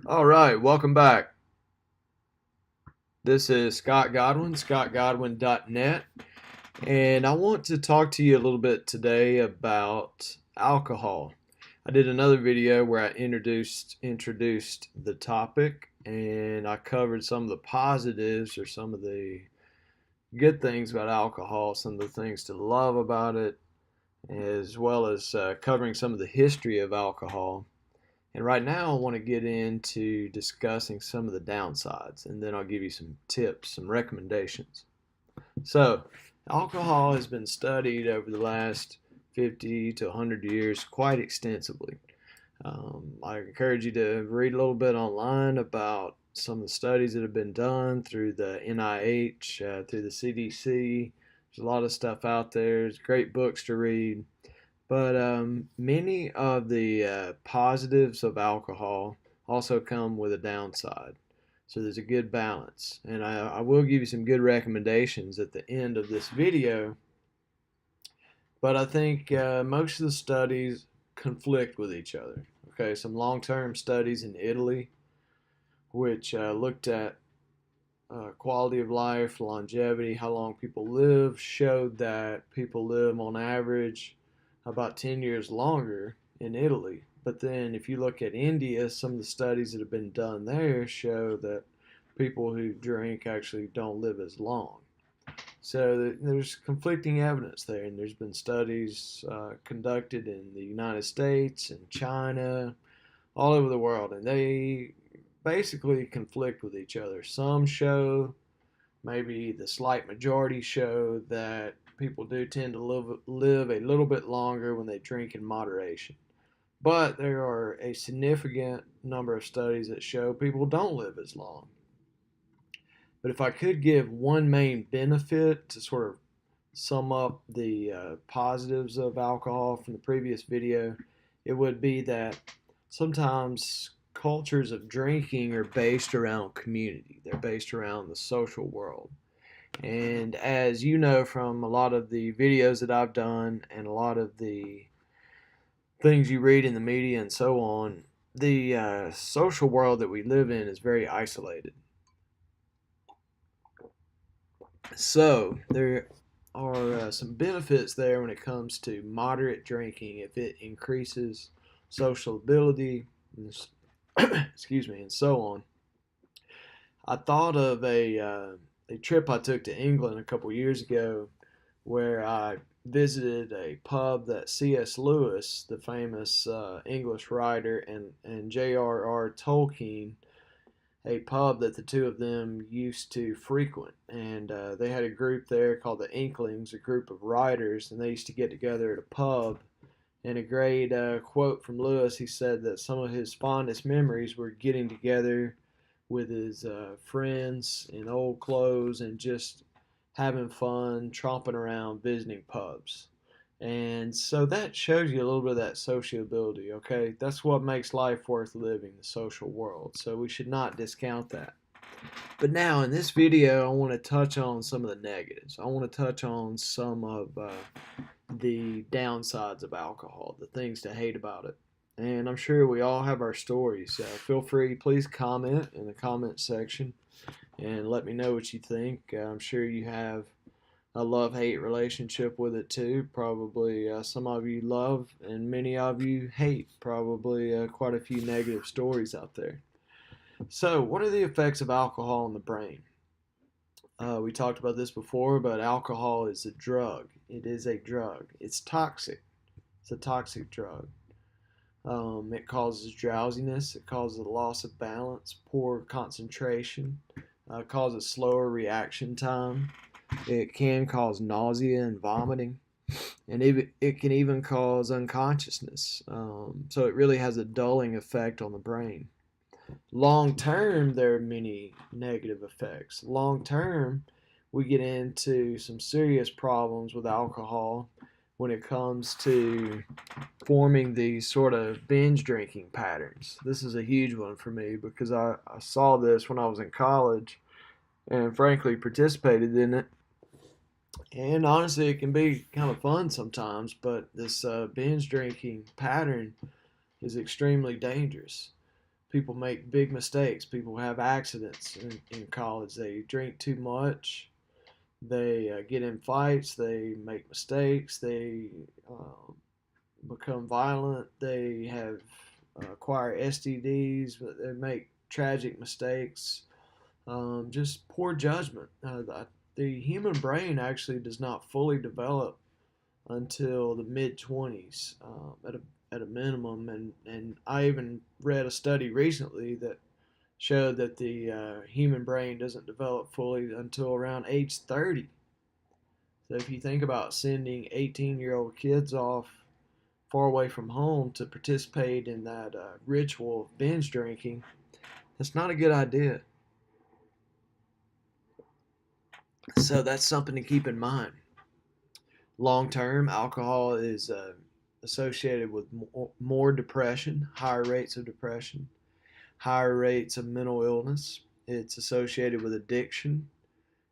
All right, welcome back. This is Scott Godwin, scottgodwin.net, and I want to talk to you a little bit today about alcohol. I did another video where I introduced the topic, and I covered some of the positives or some of the good things about alcohol, some of the things to love about it, as well as covering some of the history of alcohol. And right now, I want to get into discussing some of the downsides, and then I'll give you some tips, some recommendations. So, alcohol has been studied over the last 50 to 100 years quite extensively. I encourage you to read a little bit online about some of the studies that have been done through the NIH, through the CDC. There's a lot of stuff out there. There's great books to read. But many of the positives of alcohol also come with a downside. So there's a good balance. And I will give you some good recommendations at the end of this video. But I think most of the studies conflict with each other. Okay, some long term studies in Italy, which looked at quality of life, longevity, how long people live, showed that people live on average about 10 years longer in Italy. But then if you look at India, some of the studies that have been done there show that people who drink actually don't live as long. So there's conflicting evidence there, and there's been studies conducted in the United States and China, all over the world, and they basically conflict with each other. Some show, maybe the slight majority show, that people do tend to live a little bit longer when they drink in moderation. But there are a significant number of studies that show people don't live as long. But if I could give one main benefit to sort of sum up the positives of alcohol from the previous video, it would be that sometimes cultures of drinking are based around community. They're based around the social world. And as you know from a lot of the videos that I've done and a lot of the things you read in the media and so on, the social world that we live in is very isolated. So there are some benefits there when it comes to moderate drinking if it increases social ability, excuse me, and so on. I thought of a trip I took to England a couple years ago where I visited a pub that C.S. Lewis, the famous English writer, and J.R.R. Tolkien, a pub that the two of them used to frequent. And they had a group there called the Inklings, a group of writers, and they used to get together at a pub. And a great quote from Lewis, he said that some of his fondest memories were getting together with his friends in old clothes and just having fun, tromping around, visiting pubs. And so that shows you a little bit of that sociability, okay? That's what makes life worth living, the social world. So we should not discount that. But now in this video, I want to touch on some of the negatives. I want to touch on some of the downsides of alcohol, the things to hate about it. And I'm sure we all have our stories. Feel free, please comment in the comment section and let me know what you think. I'm sure you have a love-hate relationship with it too. Probably some of you love and many of you hate. Probably quite a few negative stories out there. So, what are the effects of alcohol on the brain? We talked about this before, but alcohol is a drug. It is a drug. It's toxic. It's a toxic drug. It causes drowsiness. It causes a loss of balance, poor concentration. Causes slower reaction time. It can cause nausea and vomiting, and it can even cause unconsciousness. So it really has a dulling effect on the brain. Long term, there are many negative effects. Long term, we get into some serious problems with alcohol when it comes to forming these sort of binge drinking patterns. This is a huge one for me because I saw this when I was in college and frankly participated in it. And honestly, it can be kind of fun sometimes, but this binge drinking pattern is extremely dangerous. People make big mistakes. People have accidents in college. They drink too much. They get in fights. They make mistakes. They become violent. They have acquire STDs. They make tragic mistakes. Just poor judgment. The human brain actually does not fully develop until the mid 20s at a minimum. And I even read a study recently that showed that the human brain doesn't develop fully until around age 30. So if you think about sending 18-year-old kids off far away from home to participate in that ritual of binge drinking, that's not a good idea. So that's something to keep in mind. Long term, alcohol is associated with more depression, higher rates of depression, higher rates of mental illness. It's associated with addiction.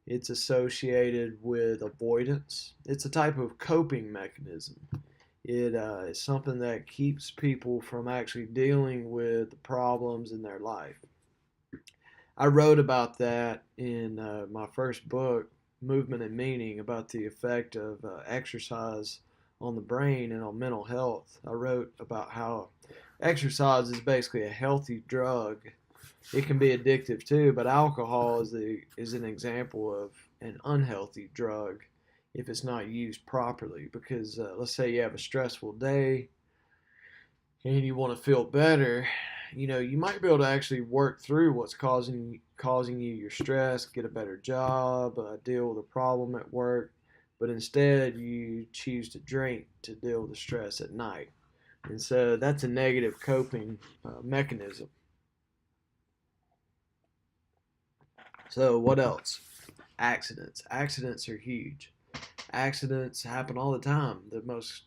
It's associated with avoidance. It's a type of coping mechanism. It is something that keeps people from actually dealing with the problems in their life. I wrote about that in my first book, Movement and Meaning, about the effect of exercise on the brain and on mental health. I wrote about how exercise is basically a healthy drug. It can be addictive too, but alcohol is an example of an unhealthy drug if it's not used properly. Because let's say you have a stressful day and you want to feel better, you might be able to actually work through what's causing you your stress, get a better job, deal with a problem at work, but instead you choose to drink to deal with the stress at night. And so that's a negative coping mechanism. So what else? Accidents. Accidents are huge. Accidents happen all the time. The most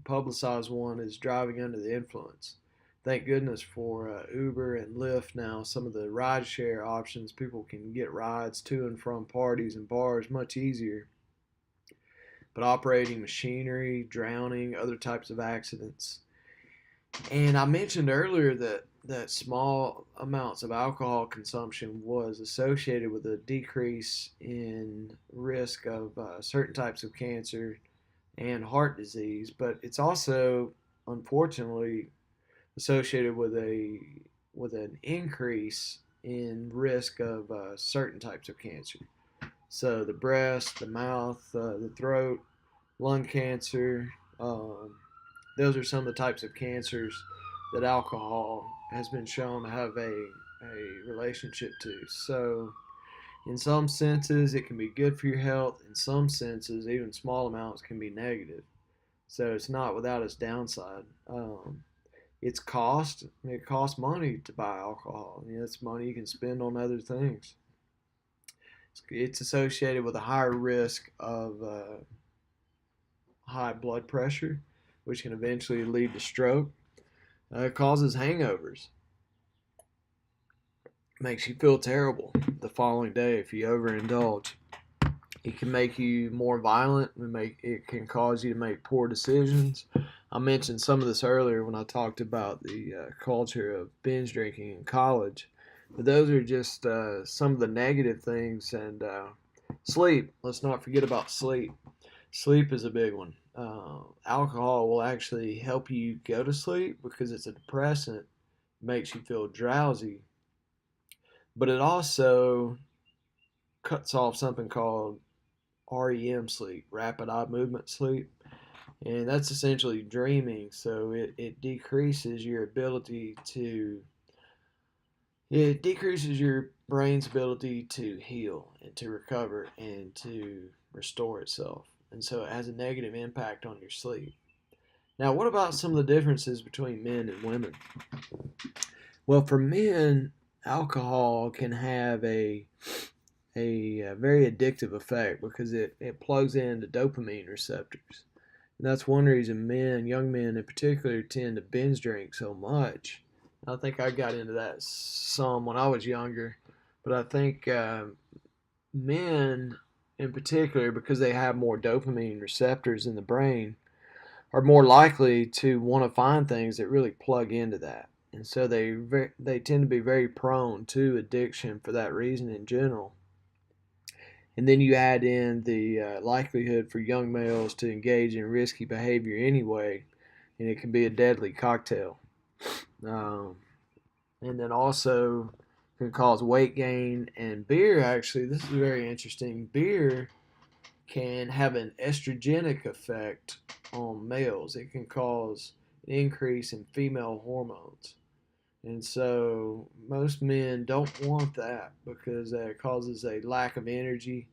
publicized one is driving under the influence. Thank goodness for Uber and Lyft now. Some of the rideshare options, people can get rides to and from parties and bars much easier. But operating machinery, drowning, other types of accidents. And I mentioned earlier that small amounts of alcohol consumption was associated with a decrease in risk of certain types of cancer and heart disease, but it's also unfortunately associated with an increase in risk of certain types of cancer. So the breast, the mouth, the throat, lung cancer. Those are some of the types of cancers that alcohol has been shown to have a relationship to. So in some senses, it can be good for your health. In some senses, even small amounts can be negative. So it's not without its downside. It costs money to buy alcohol. It's money you can spend on other things. It's associated with a higher risk of high blood pressure, which can eventually lead to stroke. It causes hangovers. Makes you feel terrible the following day if you overindulge. It can make you more violent. It can cause you to make poor decisions. I mentioned some of this earlier when I talked about the culture of binge drinking in college. But those are just some of the negative things. And sleep. Let's not forget about sleep. Sleep is a big one. Alcohol will actually help you go to sleep because it's a depressant, makes you feel drowsy, but it also cuts off something called REM sleep, rapid eye movement sleep, and that's essentially dreaming. So it decreases your ability to it decreases your brain's ability to heal and to recover and to restore itself. And so it has a negative impact on your sleep. Now, what about some of the differences between men and women? Well, for men, alcohol can have a very addictive effect because it plugs into dopamine receptors. And that's one reason young men in particular, tend to binge drink so much. I think I got into that some when I was younger, but I think men in particular, because they have more dopamine receptors in the brain, are more likely to want to find things that really plug into that. and so they tend to be very prone to addiction for that reason in general. And then you add in the likelihood for young males to engage in risky behavior anyway, and it can be a deadly cocktail. Um, and then also can cause weight gain. And beer, actually, this is very interesting. Beer can have an estrogenic effect on males. It can cause an increase in female hormones. And so most men don't want that because it causes a lack of energy,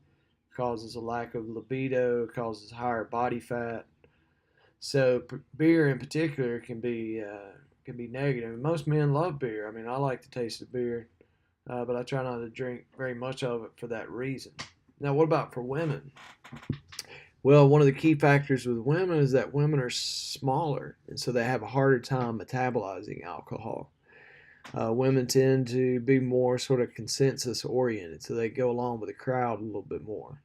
causes a lack of libido, causes higher body fat. So beer in particular can be negative. And most men love beer. I mean, I like the taste of beer, but I try not to drink very much of it for that reason. Now, what about for women? Well, one of the key factors with women is that women are smaller, and so they have a harder time metabolizing alcohol. Women tend to be more sort of consensus oriented, so they go along with the crowd a little bit more.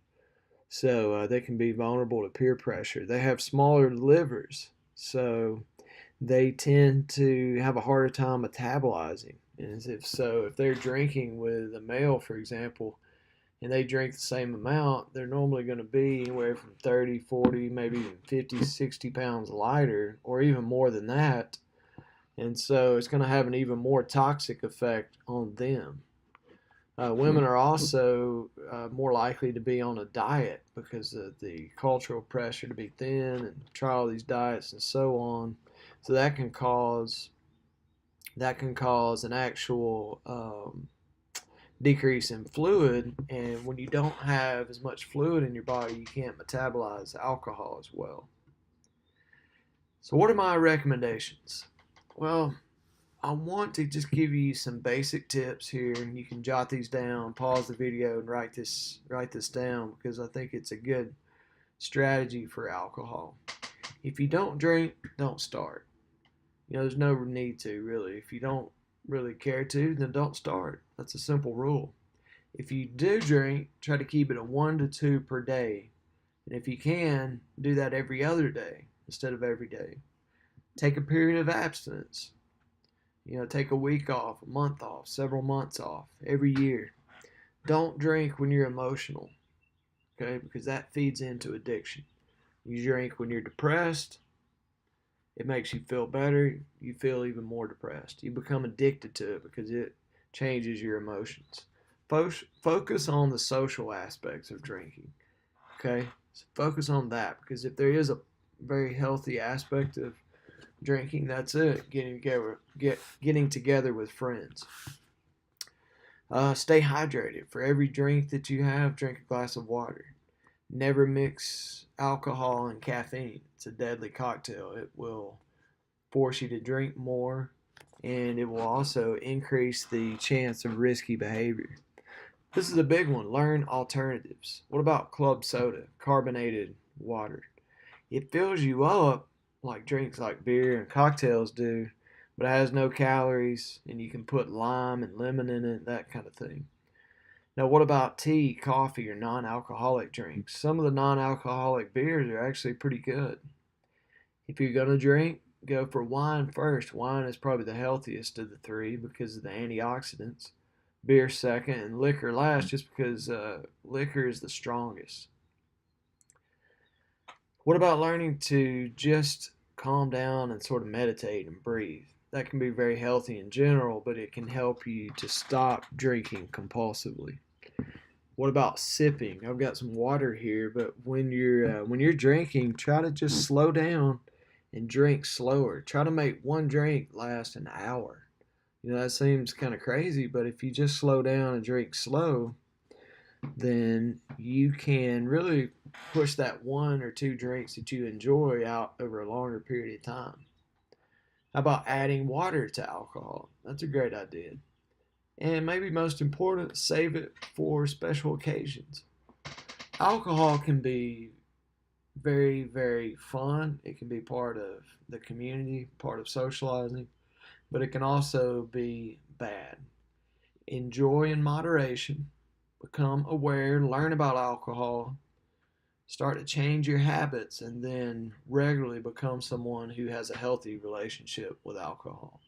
So they can be vulnerable to peer pressure. They have smaller livers, so they tend to have a harder time metabolizing. And if they're drinking with a male, for example, and they drink the same amount, they're normally going to be anywhere from 30, 40, maybe even 50, 60 pounds lighter, or even more than that. And so it's going to have an even more toxic effect on them. Women are also more likely to be on a diet because of the cultural pressure to be thin and try all these diets and so on. So that can cause an actual decrease in fluid, and when you don't have as much fluid in your body, you can't metabolize alcohol as well. So what are my recommendations? Well, I want to just give you some basic tips here, and you can jot these down, pause the video, and write this down because I think it's a good strategy for alcohol. If you don't drink, don't start. There's no need to really. If you don't really care to, then don't start. That's a simple rule. If you do drink, try to keep it at 1 to 2 per day, and if you can, do that every other day instead of every day. Take a period of abstinence. Take a week off, a month off, several months off every year. Don't drink when you're emotional, okay? Because that feeds into addiction. You drink when you're depressed, it makes you feel better. You feel even more depressed. You become addicted to it because it changes your emotions. Focus on the social aspects of drinking, okay? So focus on that because if there is a very healthy aspect of drinking, that's it. Getting together with friends. Stay hydrated. For every drink that you have, drink a glass of water. Never mix alcohol and caffeine. It's a deadly cocktail. It will force you to drink more, and it will also increase the chance of risky behavior. This is a big one. Learn alternatives. What about club soda, carbonated water? It fills you up like drinks like beer and cocktails do, but it has no calories, and you can put lime and lemon in it, that kind of thing. Now, what about tea, coffee, or non-alcoholic drinks? Some of the non-alcoholic beers are actually pretty good. If you're going to drink, go for wine first. Wine is probably the healthiest of the three because of the antioxidants. Beer second, and liquor last just because liquor is the strongest. What about learning to just calm down and sort of meditate and breathe? That can be very healthy in general, but it can help you to stop drinking compulsively. What about sipping? I've got some water here, but when you're drinking, try to just slow down and drink slower. Try to make one drink last an hour. That seems kind of crazy, but if you just slow down and drink slow, then you can really push that 1 or 2 drinks that you enjoy out over a longer period of time. How about adding water to alcohol? That's a great idea. And maybe most important, save it for special occasions. Alcohol can be very, very fun. It can be part of the community, part of socializing, but it can also be bad. Enjoy in moderation, become aware, learn about alcohol, start to change your habits, and then regularly become someone who has a healthy relationship with alcohol.